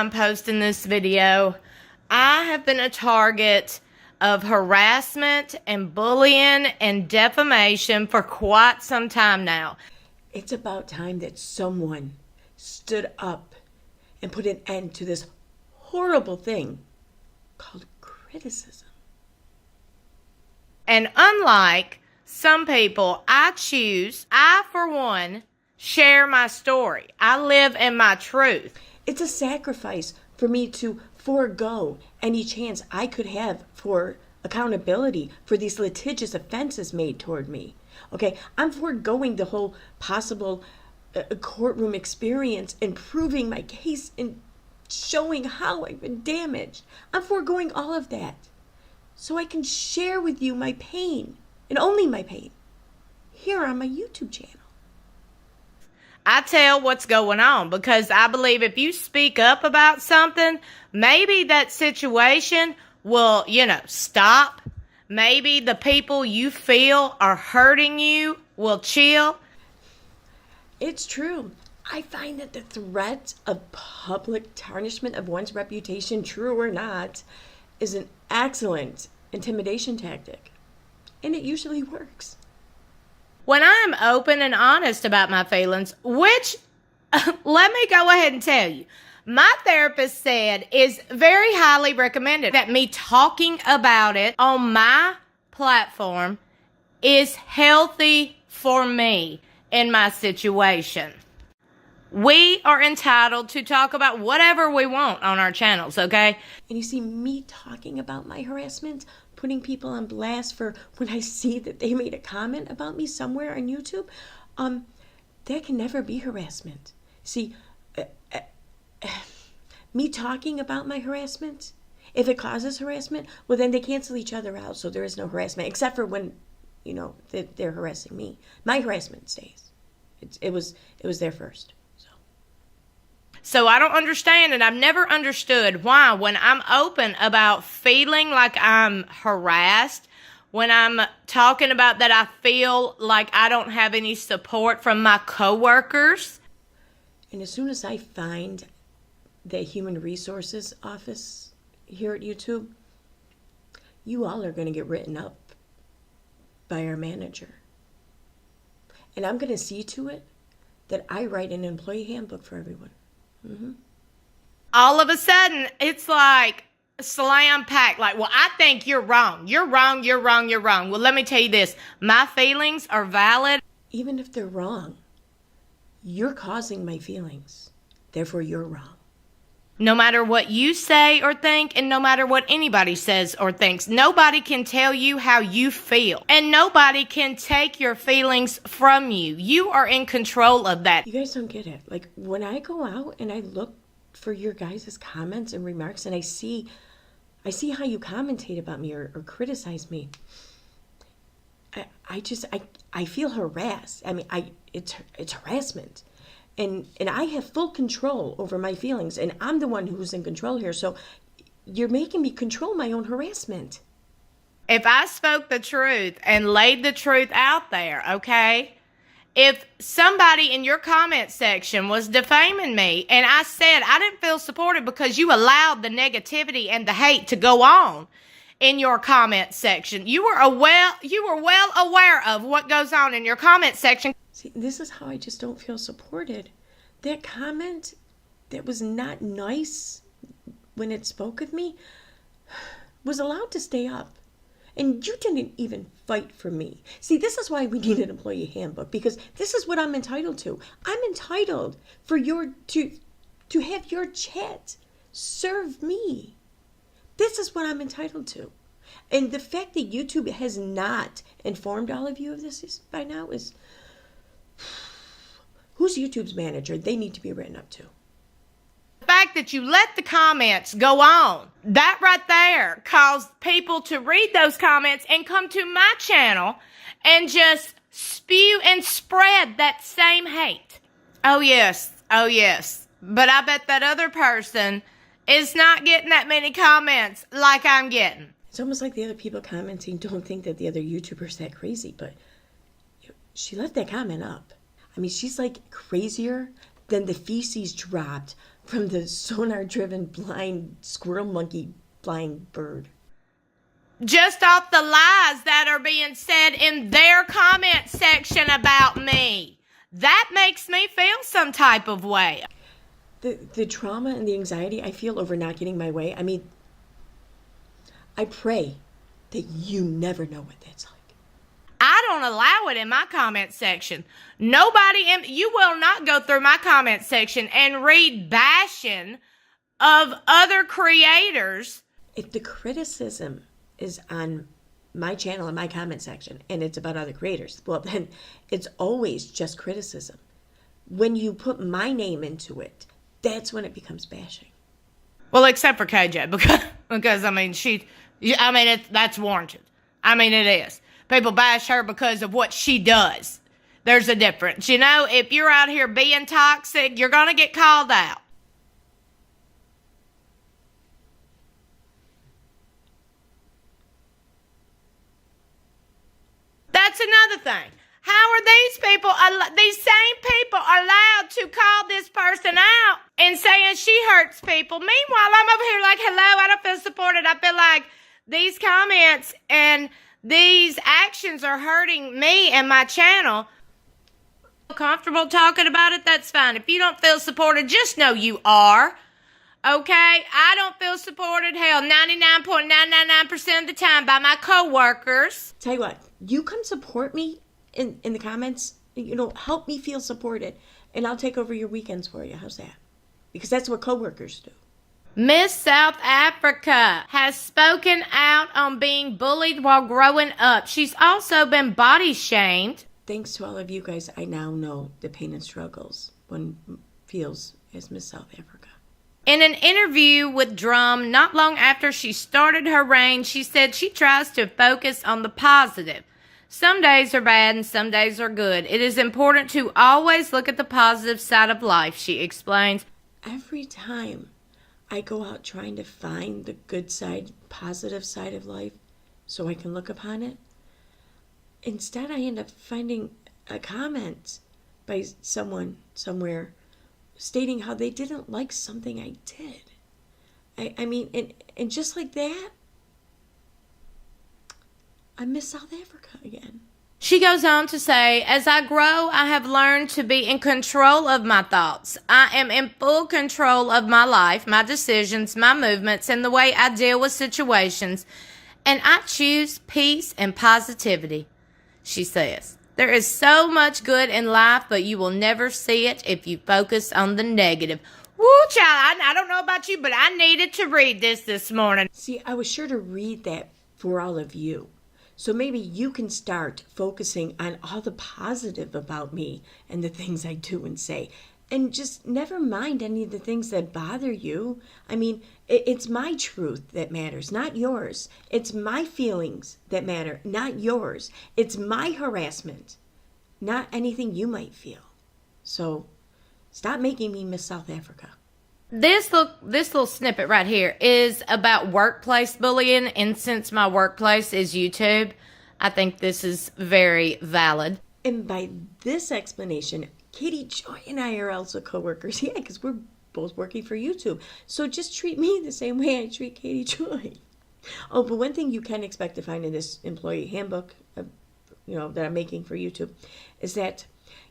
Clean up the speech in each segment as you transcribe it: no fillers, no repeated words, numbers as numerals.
I'm posting this video, I have been a target of harassment and bullying and defamation for quite some time now. It's about time that someone stood up and put an end to this horrible thing called criticism. And unlike some people, I for one, share my story. I live in my truth. It's a sacrifice for me to forego any chance I could have for accountability for these litigious offenses made toward me. Okay, I'm foregoing the whole possible courtroom experience and proving my case and showing how I've been damaged. I'm foregoing all of that so I can share with you my pain, and only my pain, here on my YouTube channel. I tell what's going on because I believe if you speak up about something, maybe that situation will, stop. Maybe the people you feel are hurting you will chill. It's true. I find that the threat of public tarnishment of one's reputation, true or not, is an excellent intimidation tactic. And it usually works. When I'm open and honest about my feelings, which, let me go ahead and tell you, my therapist said is very highly recommended, that me talking about it on my platform is healthy for me in my situation. We are entitled to talk about whatever we want on our channels, okay? And you see, me talking about my harassment, putting people on blast for when I see that they made a comment about me somewhere on YouTube, that can never be harassment. See, me talking about my harassment, if it causes harassment, well, then they cancel each other out, so there is no harassment, except for when, they're harassing me. My harassment stays. It was there first. So I don't understand, and I've never understood why when I'm open about feeling like I'm harassed, when I'm talking about that I feel like I don't have any support from my coworkers. And as soon as I find the Human Resources office here at YouTube, you all are going to get written up by our manager. And I'm going to see to it that I write an employee handbook for everyone. Mm-hmm. All of a sudden, it's like slam packed. Like, well, I think you're wrong. You're wrong, you're wrong, you're wrong. Well, let me tell you this. My feelings are valid. Even if they're wrong, you're causing my feelings. Therefore, you're wrong. No matter what you say or think, and no matter what anybody says or thinks, nobody can tell you how you feel. And nobody can take your feelings from you. You are in control of that. You guys don't get it. Like, when I go out and I look for your guys' comments and remarks, and I see how you commentate about me or criticize me, I feel harassed. I mean, it's harassment. And I have full control over my feelings, and I'm the one who's in control here. So you're making me control my own harassment. If I spoke the truth and laid the truth out there, okay? If somebody in your comment section was defaming me and I said I didn't feel supported because you allowed the negativity and the hate to go on in your comment section, you were well aware of what goes on in your comment section. See, this is how I just don't feel supported. That comment that was not nice when it spoke of me was allowed to stay up. And you didn't even fight for me. See, this is why we need an employee handbook, because this is what I'm entitled to. I'm entitled for to have your chat serve me. This is what I'm entitled to. And the fact that YouTube has not informed all of you of this by now is... Who's YouTube's manager? They need to be written up to. The fact that you let the comments go on, that right there caused people to read those comments and come to my channel and just spew and spread that same hate. Oh yes. But I bet that other person is not getting that many comments like I'm getting. It's almost like the other people commenting don't think that the other YouTuber's that crazy, but she left that comment up. I mean, she's like crazier than the feces dropped from the sonar-driven blind squirrel monkey flying bird. Just off the lies that are being said in their comment section about me. That makes me feel some type of way. The trauma and the anxiety I feel over not getting my way, I mean, I pray that you never know what that's like. I don't allow it in my comment section. You will not go through my comment section and read bashing of other creators. If the criticism is on my channel and my comment section and it's about other creators, well, then it's always just criticism. When you put my name into it, that's when it becomes bashing. Well, except for KJ, because I mean, that's warranted. I mean, it is. People bash her because of what she does. There's a difference. You know, if you're out here being toxic, you're going to get called out. That's another thing. How are these same people allowed to call this person out and saying she hurts people? Meanwhile, I'm over here like, hello, I don't feel supported. I feel like these comments and these actions are hurting me and my channel. Comfortable talking about it? That's fine. If you don't feel supported, just know you are. Okay? I don't feel supported, hell, 99.999% of the time by my coworkers. Tell you what, you can support me in the comments. You know, help me feel supported, and I'll take over your weekends for you. How's that? Because that's what coworkers do. Miss South Africa has spoken out on being bullied while growing up. She's also been body shamed. Thanks to all of you guys, I now know the pain and struggles one feels as Miss South Africa. In an interview with Drum, not long after she started her reign, she said she tries to focus on the positive. Some days are bad and some days are good. It is important to always look at the positive side of life, she explains. Every time I go out trying to find the good side, positive side of life, so I can look upon it, instead I end up finding a comment by someone somewhere stating how they didn't like something I did. I mean, and just like that, I miss South Africa again. She goes on to say, as I grow, I have learned to be in control of my thoughts. I am in full control of my life, my decisions, my movements, and the way I deal with situations. And I choose peace and positivity, she says. There is so much good in life, but you will never see it if you focus on the negative. Woo, child, I don't know about you, but I needed to read this morning. See, I was sure to read that for all of you. So maybe you can start focusing on all the positive about me and the things I do and say. And just never mind any of the things that bother you. I mean, it's my truth that matters, not yours. It's my feelings that matter, not yours. It's my harassment, not anything you might feel. So stop making me Miss South Africa. This little snippet right here is about workplace bullying, and since my workplace is YouTube, I think this is very valid. And by this explanation, Katie Joy and I are also coworkers. Yeah, because we're both working for YouTube. So just treat me the same way I treat Katie Joy. Oh, but one thing you can expect to find in this employee handbook, that I'm making for YouTube, is that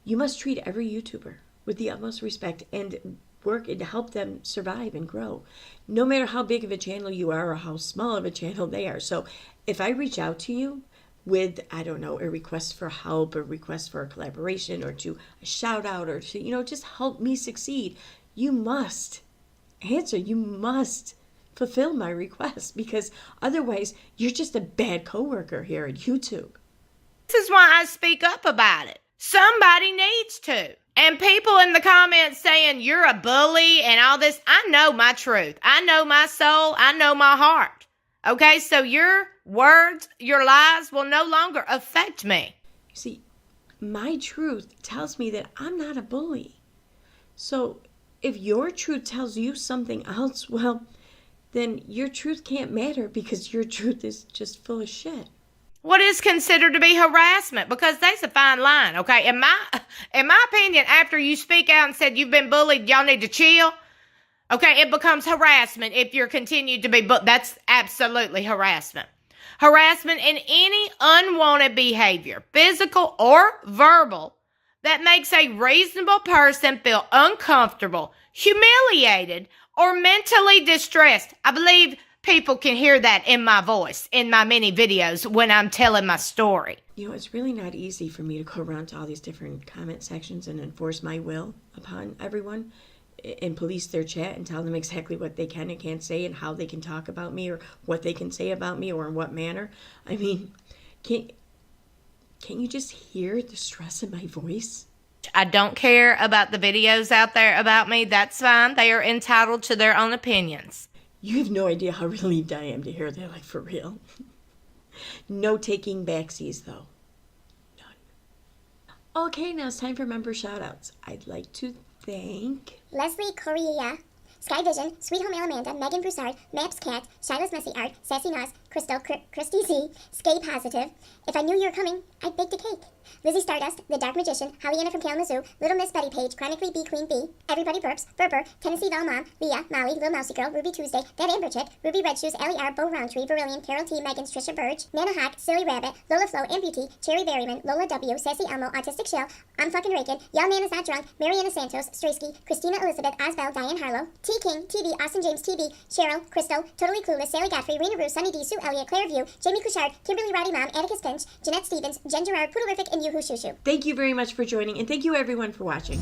you must treat every YouTuber with the utmost respect and work and help them survive and grow, no matter how big of a channel you are or how small of a channel they are. So if I reach out to you with, I don't know, a request for help, a request for a collaboration, or to a shout out, or to, just help me succeed, you must answer. You must fulfill my request, because otherwise you're just a bad coworker here at YouTube. This is why I speak up about it. Somebody needs to. And people in the comments saying you're a bully and all this, I know my truth. I know my soul. I know my heart. Okay, so your words, your lies will no longer affect me. See, my truth tells me that I'm not a bully. So if your truth tells you something else, well, then your truth can't matter, because your truth is just full of shit. What is considered to be harassment? Because that's a fine line, okay? In my opinion, after you speak out and said you've been bullied, y'all need to chill. Okay, it becomes harassment if you're continued to be booked. That's absolutely harassment. Harassment in any unwanted behavior, physical or verbal, that makes a reasonable person feel uncomfortable, humiliated, or mentally distressed. I believe people can hear that in my voice, in my many videos when I'm telling my story. You know, it's really not easy for me to go around to all these different comment sections and enforce my will upon everyone and police their chat and tell them exactly what they can and can't say and how they can talk about me or what they can say about me or in what manner. I mean, can't you just hear the stress in my voice? I don't care about the videos out there about me. That's fine. They are entitled to their own opinions. You have no idea how relieved I am to hear that, like, for real. No taking backsies, though. None. Okay, now it's time for member shout-outs. I'd like to thank Leslie Correa, Sky Vision, Sweet Home Alamanda, Megan Broussard, Maps Cat, Shiloh's Messy Art, Sassy Nos, Crystal, Christy Z, Skay Positive, If I Knew You Were Coming, I'd Baked a Cake, Lizzie Stardust, The Dark Magician, Hollyanna from Kalamazoo, Little Miss Betty Page, Chronically B Queen B, Everybody Burps, Burper, Tennessee Val Mom, Leah, Molly, Lil Mousy Girl, Ruby Tuesday, That Amber Chick, Ruby Red Shoes, Ellie R, Bo Roundtree, Verillion, Carol T, Megan, Trisha Burge, Nana Hawk, Silly Rabbit, Lola Flo, Amputee, Cherry Berryman, Lola W, Sassy Elmo, Autistic Shell, I'm Fucking Rakin, Y'all Man Is Not Drunk, Mariana Santos, Straysky, Christina Elizabeth, Osbel, Diane Harlow, T King, TV, Austin James TV, Cheryl, Crystal, Totally Clueless, Sally Godfrey, Rena Rue, Sunny D, Sue Elliott, Claire View, Jamie Couchard, Kimberly Rowdy Mom, Atticus Finch, Jeanette Stevens, Jen Gerard, Poodleific, and Yoo-Hoo Shoo Shoo. Thank you very much for joining, and thank you everyone for watching.